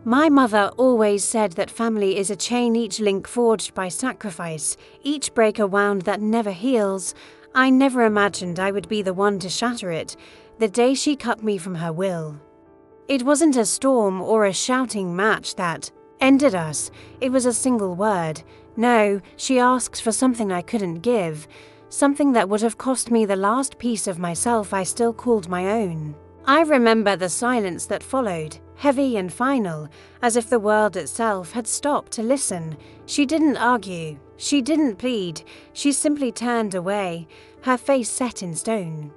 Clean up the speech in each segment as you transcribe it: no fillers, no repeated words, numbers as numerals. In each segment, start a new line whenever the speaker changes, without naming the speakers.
My mother always said that family is a chain, each link forged by sacrifice, each break a wound that never heals. I never imagined I would be the one to shatter it, the day she cut me from her will. It wasn't a storm or a shouting match that ended us, it was a single word. No, she asked for something I couldn't give, something that would have cost me the last piece of myself I still called my own. I remember the silence that followed, heavy and final, as if the world itself had stopped to listen. She didn't argue, she didn't plead, she simply turned away, her face set in stone.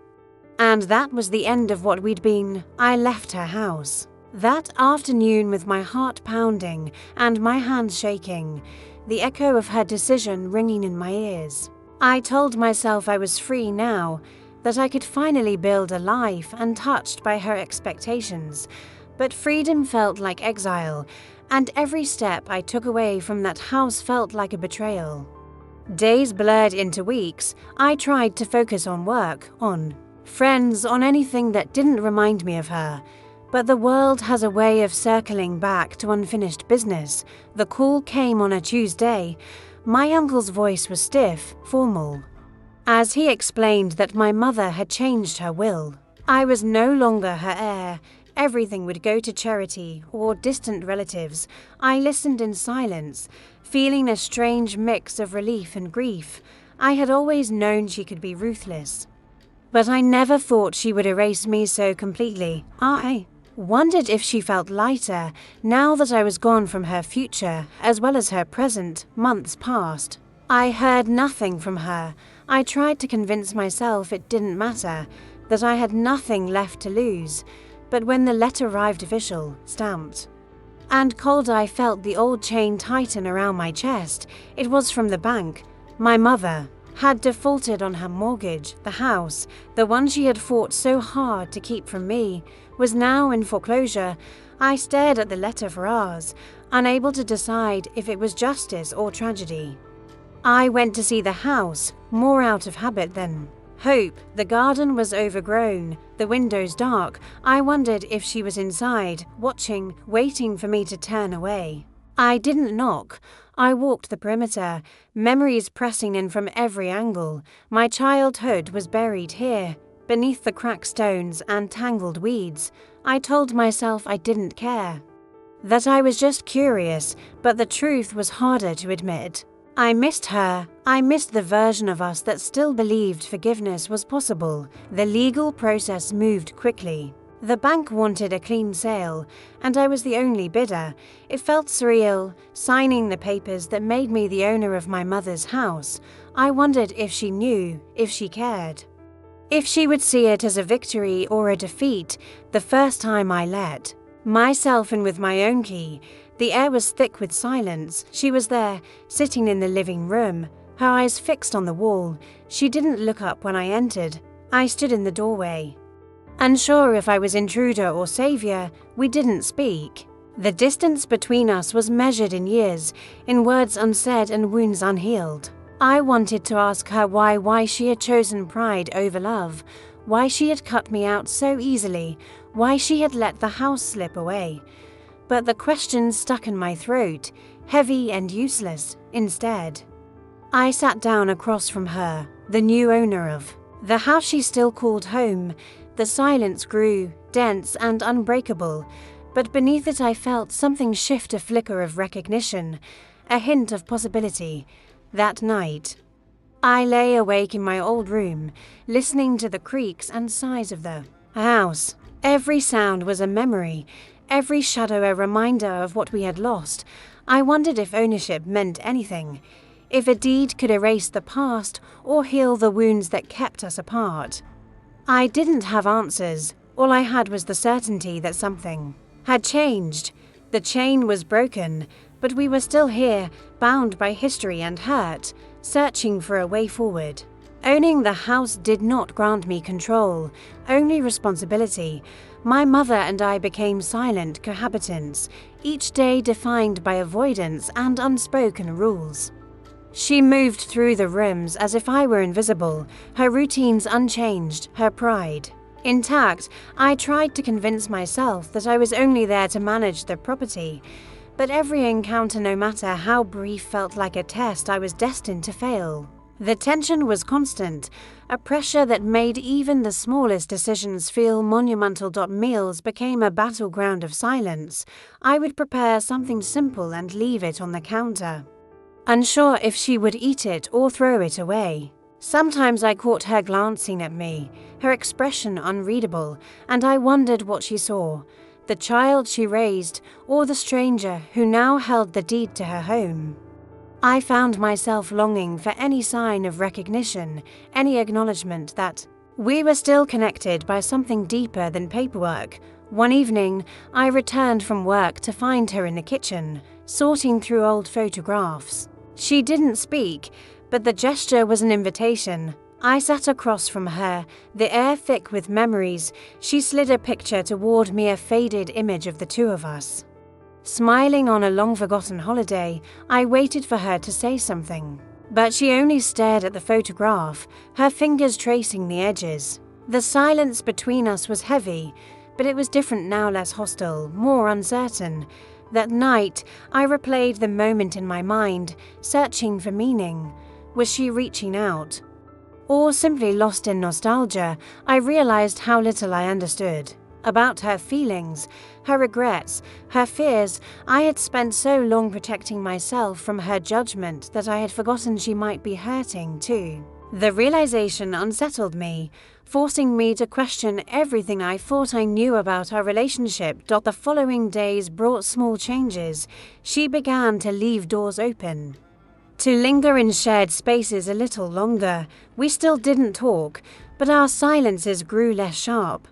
And that was the end of what we'd been. I left her house. That afternoon with my heart pounding and my hands shaking, the echo of her decision ringing in my ears. I told myself I was free now, that I could finally build a life untouched by her expectations, but freedom felt like exile, and every step I took away from that house felt like a betrayal. Days blurred into weeks. I tried to focus on work, on friends, on anything that didn't remind me of her. But the world has a way of circling back to unfinished business. The call came on a Tuesday. My uncle's voice was stiff, formal, as he explained that my mother had changed her will. I was no longer her heir. Everything would go to charity or distant relatives. I listened in silence, feeling a strange mix of relief and grief. I had always known she could be ruthless, but I never thought she would erase me so completely. I wondered if she felt lighter now that I was gone from her future as well as her present. Months passed. I heard nothing from her. I tried to convince myself it didn't matter, that I had nothing left to lose. But when the letter arrived official, stamped, and cold, I felt the old chain tighten around my chest. It was from the bank. My mother had defaulted on her mortgage. The house, the one she had fought so hard to keep from me, was now in foreclosure. I stared at the letter for hours, unable to decide if it was justice or tragedy. I went to see the house, more out of habit than hope. The garden was overgrown, the windows dark. I wondered if she was inside, watching, waiting for me to turn away. I didn't knock. I walked the perimeter, memories pressing in from every angle. My childhood was buried here, beneath the cracked stones and tangled weeds. I told myself I didn't care, that I was just curious, but the truth was harder to admit. I missed her. I missed the version of us that still believed forgiveness was possible. The legal process moved quickly. The bank wanted a clean sale, and I was the only bidder. It felt surreal, signing the papers that made me the owner of my mother's house. I wondered if she knew, if she cared, if she would see it as a victory or a defeat. The first time I let myself in with my own key, the air was thick with silence. She was there, sitting in the living room, her eyes fixed on the wall. She didn't look up when I entered. I stood in the doorway, unsure if I was intruder or savior. We didn't speak. The distance between us was measured in years, in words unsaid and wounds unhealed. I wanted to ask her why she had chosen pride over love, why she had cut me out so easily, why she had let the house slip away. But the question stuck in my throat, heavy and useless. Instead, I sat down across from her, the new owner of the house she still called home. The silence grew, dense and unbreakable, but beneath it I felt something shift, a flicker of recognition, a hint of possibility. That night, I lay awake in my old room, listening to the creaks and sighs of the house. Every sound was a memory, every shadow a reminder of what we had lost. I wondered if ownership meant anything, if a deed could erase the past or heal the wounds that kept us apart. I didn't have answers. All I had was the certainty that something had changed. The chain was broken, but we were still here, bound by history and hurt, searching for a way forward. Owning the house did not grant me control, only responsibility. My mother and I became silent cohabitants, each day defined by avoidance and unspoken rules. She moved through the rooms as if I were invisible, her routines unchanged, her pride Intact, I tried to convince myself that I was only there to manage the property, but every encounter, no matter how brief, felt like a test I was destined to fail. The tension was constant, a pressure that made even the smallest decisions feel monumental. Meals became a battleground of silence. I would prepare something simple and leave it on the counter, unsure if she would eat it or throw it away. Sometimes I caught her glancing at me, her expression unreadable, and I wondered what she saw, the child she raised or the stranger who now held the deed to her home. I found myself longing for any sign of recognition, any acknowledgement that we were still connected by something deeper than paperwork. One evening, I returned from work to find her in the kitchen, sorting through old photographs. She didn't speak, but the gesture was an invitation. I sat across from her, the air thick with memories. She slid a picture toward me, a faded image of the two of us. Smiling on a long-forgotten holiday, I waited for her to say something. But she only stared at the photograph, her fingers tracing the edges. The silence between us was heavy, but it was different now, less hostile, more uncertain. That night, I replayed the moment in my mind, searching for meaning. Was she reaching out? Or simply lost in nostalgia? I realized how little I understood. About her feelings, her regrets, her fears. I had spent so long protecting myself from her judgment that I had forgotten she might be hurting too. The realization unsettled me, forcing me to question everything I thought I knew about our relationship. The following days brought small changes. She began to leave doors open, to linger in shared spaces a little longer. We still didn't talk, but our silences grew less sharp,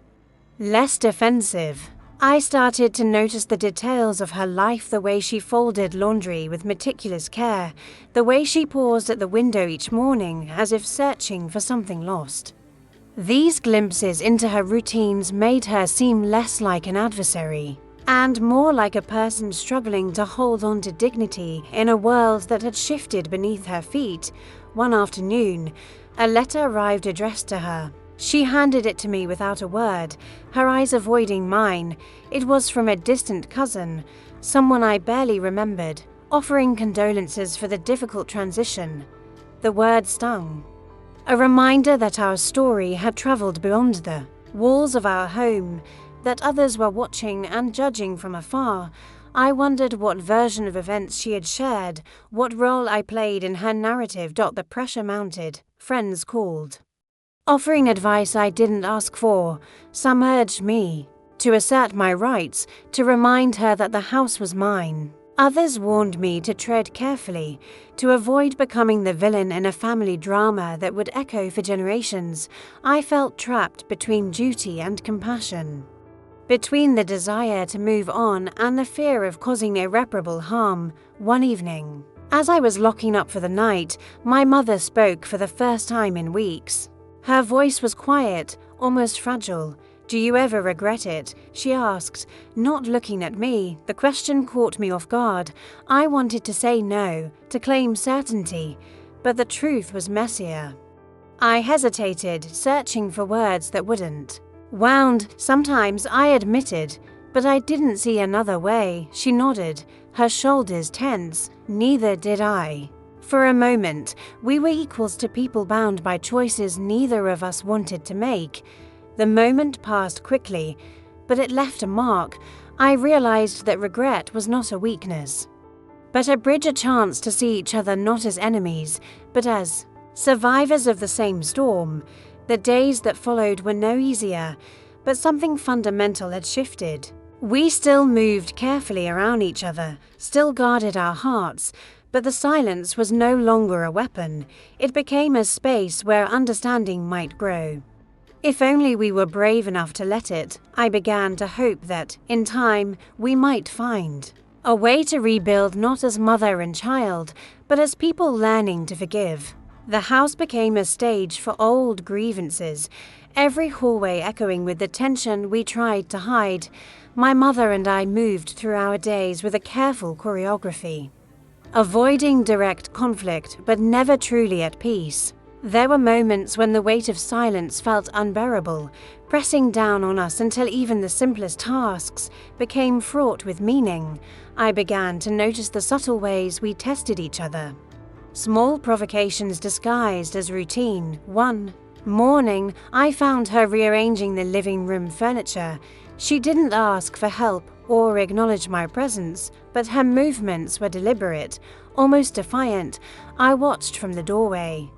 less defensive. I started to notice the details of her life, the way she folded laundry with meticulous care, the way she paused at the window each morning as if searching for something lost. These glimpses into her routines made her seem less like an adversary and more like a person struggling to hold on to dignity in a world that had shifted beneath her feet. One afternoon, a letter arrived addressed to her. She handed it to me without a word, her eyes avoiding mine. It was from a distant cousin, someone I barely remembered, offering condolences for the difficult transition. The word stung. A reminder that our story had traveled beyond the walls of our home, that others were watching and judging from afar. I wondered what version of events she had shared, what role I played in her narrative. The pressure mounted. Friends called, offering advice I didn't ask for. Some urged me to assert my rights, to remind her that the house was mine. Others warned me to tread carefully, to avoid becoming the villain in a family drama that would echo for generations. I felt trapped between duty and compassion, between the desire to move on and the fear of causing irreparable harm. One evening, as I was locking up for the night, my mother spoke for the first time in weeks. Her voice was quiet, almost fragile. "Do you ever regret it?" she asked, not looking at me. The question caught me off guard. I wanted to say no, to claim certainty, but the truth was messier. I hesitated, searching for words that wouldn't. Wound, sometimes, I admitted, but I didn't see another way. She nodded, her shoulders tense. Neither did I. For a moment, we were equals to people bound by choices neither of us wanted to make. The moment passed quickly, but it left a mark. I realized that regret was not a weakness, but a bridge, a chance to see each other not as enemies, but as survivors of the same storm. The days that followed were no easier, but something fundamental had shifted. We still moved carefully around each other, still guarded our hearts, but the silence was no longer a weapon. It became a space where understanding might grow. If only we were brave enough to let it. I began to hope that, in time, we might find a way to rebuild, not as mother and child, but as people learning to forgive. The house became a stage for old grievances, every hallway echoing with the tension we tried to hide. My mother and I moved through our days with a careful choreography, avoiding direct conflict but never truly at peace. There were moments when the weight of silence felt unbearable, pressing down on us until even the simplest tasks became fraught with meaning. I began to notice the subtle ways we tested each other. Small provocations disguised as routine. One morning, I found her rearranging the living room furniture. She didn't ask for help or acknowledge my presence, but her movements were deliberate, almost defiant. I watched from the doorway,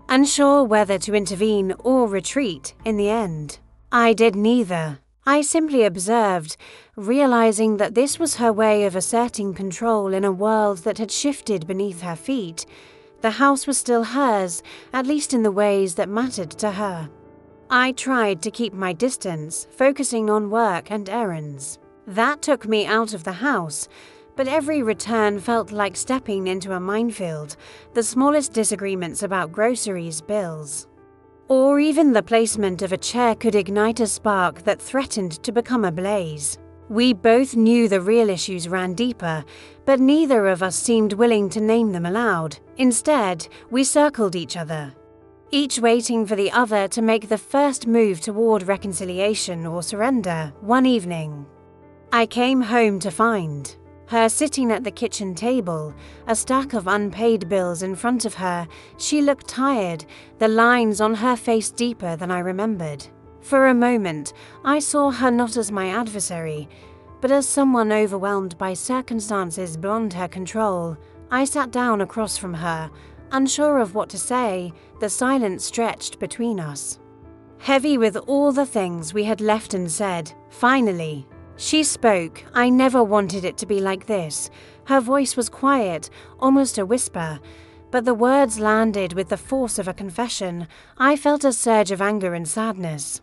unsure whether to intervene or retreat in the end. I did neither. I simply observed, realizing that this was her way of asserting control in a world that had shifted beneath her feet. The house was still hers, at least in the ways that mattered to her. I tried to keep my distance, focusing on work and errands. That took me out of the house, but every return felt like stepping into a minefield. The smallest disagreements about groceries, bills, or even the placement of a chair could ignite a spark that threatened to become a blaze. We both knew the real issues ran deeper, but neither of us seemed willing to name them aloud. Instead, we circled each other, each waiting for the other to make the first move toward reconciliation or surrender. One evening, I came home to find her sitting at the kitchen table, a stack of unpaid bills in front of her. She looked tired, the lines on her face deeper than I remembered. For a moment, I saw her not as my adversary, but as someone overwhelmed by circumstances beyond her control. I sat down across from her, unsure of what to say. The silence stretched between us, heavy with all the things we had left unsaid. Finally, she spoke. I never wanted it to be like this. Her voice was quiet, almost a whisper, but the words landed with the force of a confession. I felt a surge of anger and sadness,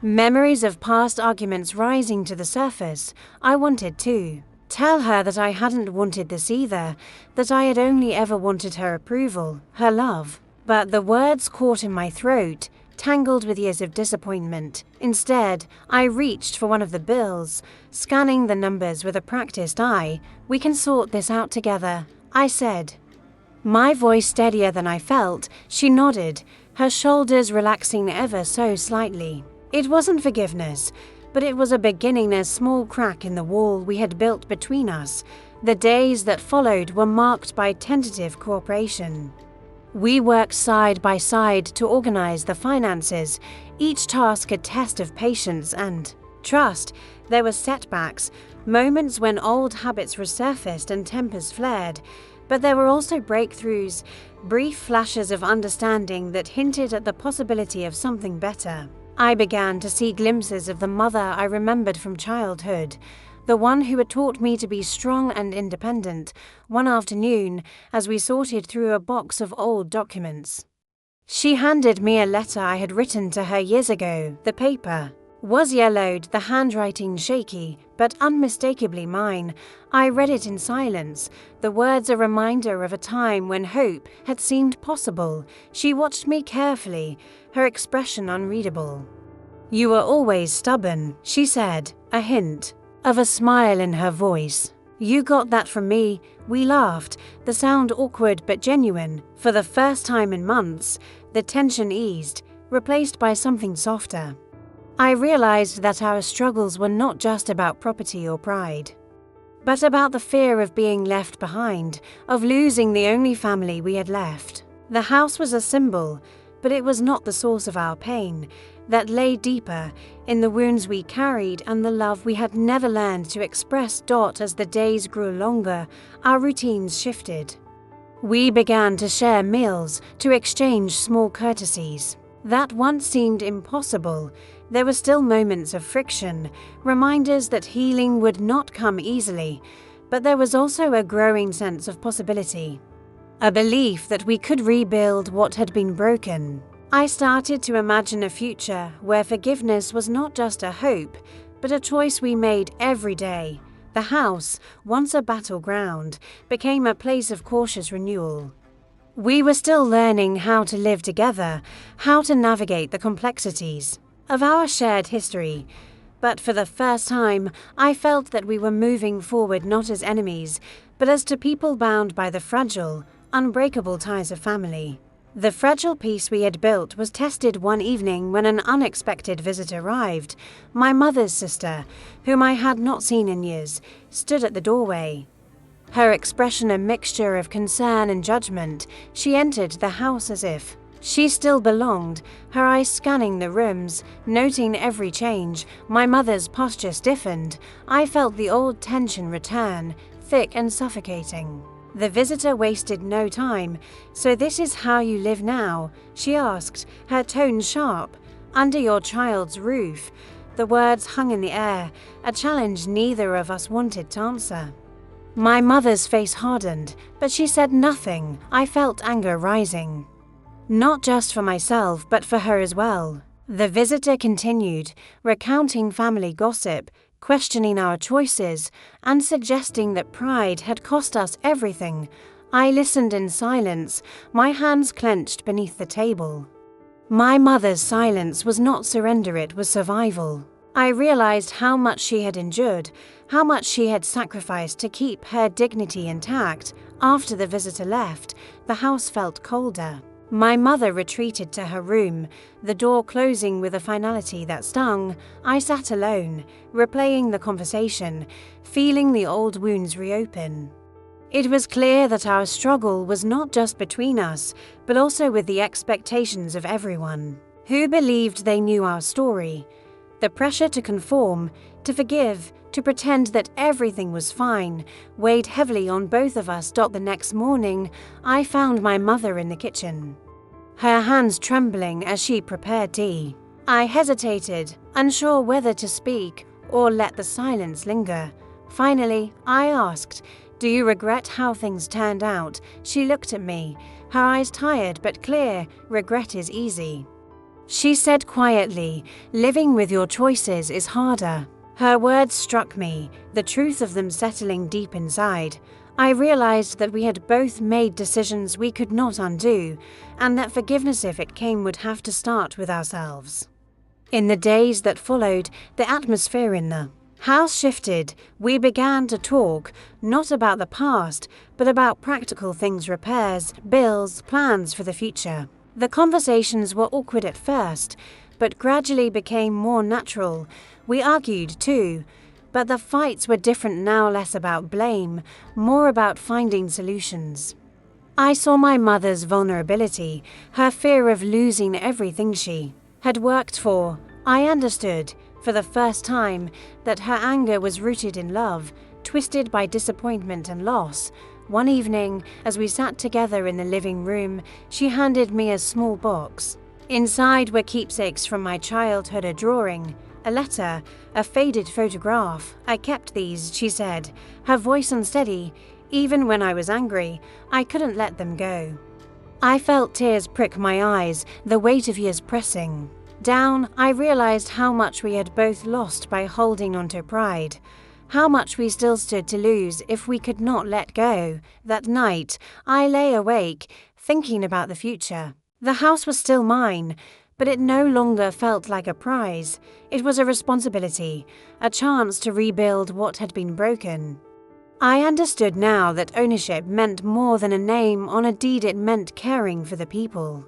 memories of past arguments rising to the surface. I wanted to tell her that I hadn't wanted this either, that I had only ever wanted her approval, her love. But the words caught in my throat, tangled with years of disappointment. Instead, I reached for one of the bills, scanning the numbers with a practiced eye. "We can sort this out together," I said, my voice steadier than I felt. She nodded, her shoulders relaxing ever so slightly. It wasn't forgiveness, but it was a beginning, a small crack in the wall we had built between us. The days that followed were marked by tentative cooperation. We worked side by side to organize the finances, each task a test of patience and trust. There were setbacks, moments when old habits resurfaced and tempers flared, but there were also breakthroughs, brief flashes of understanding that hinted at the possibility of something better. I began to see glimpses of the mother I remembered from childhood, the one who had taught me to be strong and independent. One afternoon, as we sorted through a box of old documents, she handed me a letter I had written to her years ago. The paper was yellowed, the handwriting shaky, but unmistakably mine. I read it in silence, the words a reminder of a time when hope had seemed possible. She watched me carefully, her expression unreadable. "You were always stubborn," she said, a hint of a smile in her voice. "You got that from me." We laughed, the sound awkward but genuine. For the first time in months, the tension eased, replaced by something softer. I realized that our struggles were not just about property or pride, but about the fear of being left behind, of losing the only family we had left. The house was a symbol, but it was not the source of our pain. That lay deeper, in the wounds we carried and the love we had never learned to express. As the days grew longer, our routines shifted. We began to share meals, to exchange small courtesies that once seemed impossible. There were still moments of friction, reminders that healing would not come easily, but there was also a growing sense of possibility, a belief that we could rebuild what had been broken. I started to imagine a future where forgiveness was not just a hope, but a choice we made every day. The house, once a battleground, became a place of cautious renewal. We were still learning how to live together, how to navigate the complexities of our shared history, but for the first time, I felt that we were moving forward not as enemies, but as two people bound by the fragile, unbreakable ties of family. The fragile peace we had built was tested one evening when an unexpected visit arrived. My mother's sister, whom I had not seen in years, stood at the doorway. Her expression a mixture of concern and judgment. She entered the house as if she still belonged, her eyes scanning the rooms, noting every change. My mother's posture stiffened. I felt the old tension return, thick and suffocating. The visitor wasted no time. "So this is how you live now?" she asked, her tone sharp. "Under your child's roof." The words hung in the air, a challenge neither of us wanted to answer. My mother's face hardened, but she said nothing. I felt anger rising. Not just for myself, but for her as well. The visitor continued, recounting family gossip, questioning our choices, and suggesting that pride had cost us everything. I listened in silence, my hands clenched beneath the table. My mother's silence was not surrender, it was survival. I realized how much she had endured, how much she had sacrificed to keep her dignity intact. After the visitor left, the house felt colder. My mother retreated to her room, the door closing with a finality that stung. I sat alone, replaying the conversation, feeling the old wounds reopen. It was clear that our struggle was not just between us, but also with the expectations of everyone who believed they knew our story. The pressure to conform, to forgive, to pretend that everything was fine, weighed heavily on both of us. The next morning, I found my mother in the kitchen, her hands trembling as she prepared tea. I hesitated, unsure whether to speak or let the silence linger. Finally, I asked, "Do you regret how things turned out?" She looked at me, her eyes tired but clear. "Regret is easy," she said quietly. "Living with your choices is harder." Her words struck me, the truth of them settling deep inside. I realized that we had both made decisions we could not undo, and that forgiveness, if it came, would have to start with ourselves. In the days that followed, the atmosphere in the house shifted. We began to talk, not about the past, but about practical things: repairs, bills, plans for the future. The conversations were awkward at first, but gradually became more natural. We argued too, but the fights were different now, less about blame, more about finding solutions. I saw my mother's vulnerability, her fear of losing everything she had worked for. I understood, for the first time, that her anger was rooted in love, twisted by disappointment and loss. One evening, as we sat together in the living room, she handed me a small box. Inside were keepsakes from my childhood: a drawing, a letter, a faded photograph. "I kept these," she said, her voice unsteady. "Even when I was angry, I couldn't let them go." I felt tears prick my eyes, the weight of years pressing down. I realized how much we had both lost by holding onto pride, how much we still stood to lose if we could not let go. That night, I lay awake, thinking about the future. The house was still mine, but it no longer felt like a prize. It was a responsibility, a chance to rebuild what had been broken. I understood now that ownership meant more than a name on a deed. It meant caring for the people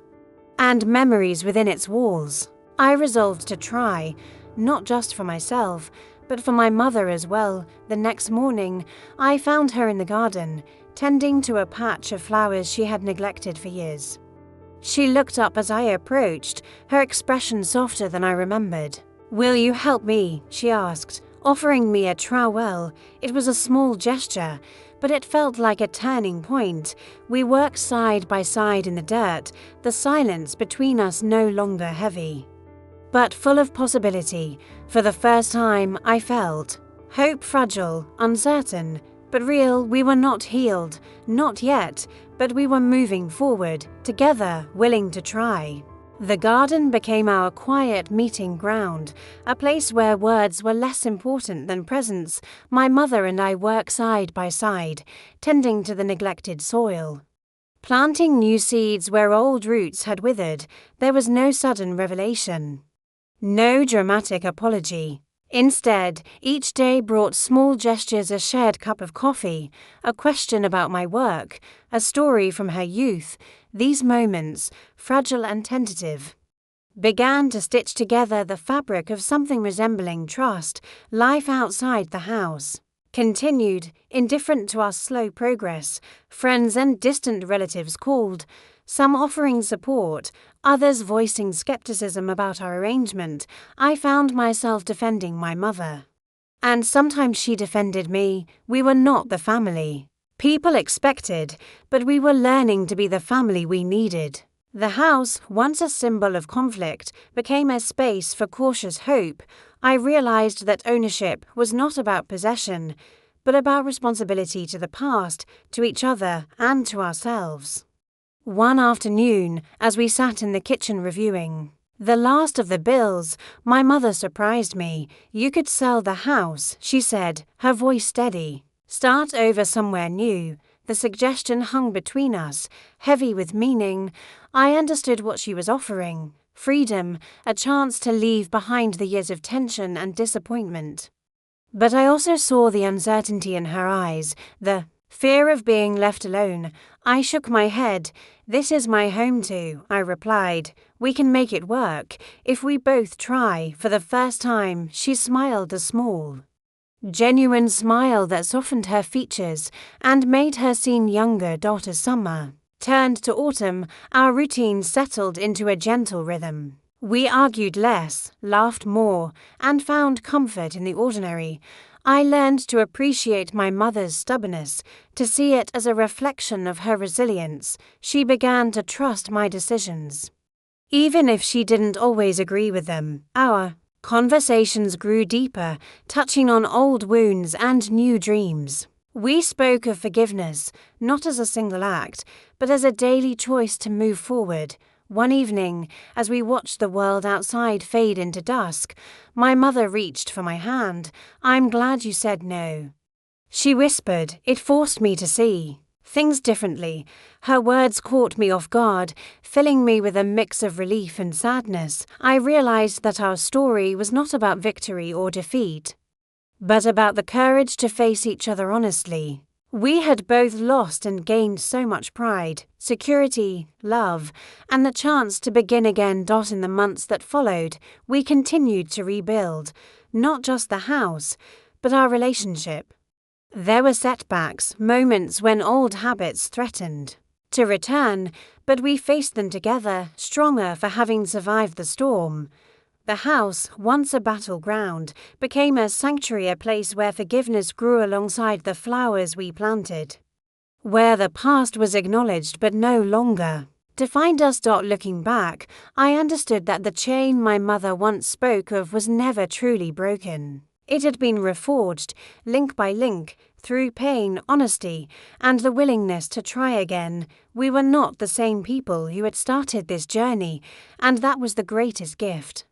and memories within its walls. I resolved to try, not just for myself, but for my mother as well. The next morning, I found her in the garden, tending to a patch of flowers she had neglected for years. She looked up as I approached, her expression softer than I remembered. "Will you help me?" she asked, offering me a trowel. It was a small gesture, but it felt like a turning point. We worked side by side in the dirt, the silence between us no longer heavy, but full of possibility. For the first time, I felt hope, fragile, uncertain, but real. We were not healed, not yet, but we were moving forward, together, willing to try. The garden became our quiet meeting ground, a place where words were less important than presence. My mother and I worked side by side, tending to the neglected soil, planting new seeds where old roots had withered. There was no sudden revelation, no dramatic apology. Instead, each day brought small gestures: a shared cup of coffee, a question about my work, a story from her youth. These moments, fragile and tentative, began to stitch together the fabric of something resembling trust. Life outside the house continued, indifferent to our slow progress. Friends and distant relatives called, some offering support, others voicing skepticism about our arrangement. I found myself defending my mother, and sometimes she defended me. We were not the family people expected, but we were learning to be the family we needed. The house, once a symbol of conflict, became a space for cautious hope. I realized that ownership was not about possession, but about responsibility to the past, to each other, and to ourselves. One afternoon, as we sat in the kitchen reviewing the last of the bills, my mother surprised me. "You could sell the house," she said, her voice steady. "Start over somewhere new." The suggestion hung between us, heavy with meaning. I understood what she was offering: freedom, a chance to leave behind the years of tension and disappointment. But I also saw the uncertainty in her eyes, the fear of being left alone. I shook my head. "This is my home too," I replied. "We can make it work, if we both try." For the first time, she smiled, a small, genuine smile that softened her features and made her seem younger. As summer turned to autumn, our routine settled into a gentle rhythm. We argued less, laughed more, and found comfort in the ordinary. I learned to appreciate my mother's stubbornness, to see it as a reflection of her resilience. She began to trust my decisions, even if she didn't always agree with them. Our conversations grew deeper, touching on old wounds and new dreams. We spoke of forgiveness, not as a single act, but as a daily choice to move forward. One evening, as we watched the world outside fade into dusk, my mother reached for my hand. "I'm glad you said no," she whispered. It forced me to see things differently. Her words caught me off guard, filling me with a mix of relief and sadness. I realized that our story was not about victory or defeat, but about the courage to face each other honestly. We had both lost and gained so much: pride, security, love, and the chance to begin again. In the months that followed, we continued to rebuild, not just the house, but our relationship. There were setbacks, moments when old habits threatened to return, but we faced them together, stronger for having survived the storm. The house, once a battleground, became a sanctuary, a place where forgiveness grew alongside the flowers we planted, where the past was acknowledged but no longer defined us. Looking back, I understood that the chain my mother once spoke of was never truly broken. It had been reforged, link by link, through pain, honesty, and the willingness to try again. We were not the same people who had started this journey, and that was the greatest gift.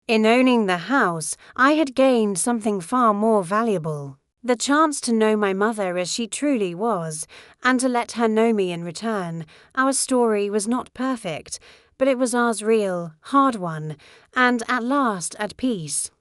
In owning the house, I had gained something far more valuable: the chance to know my mother as she truly was, and to let her know me in return. Our story was not perfect, but it was ours, real, hard one, and at last at peace.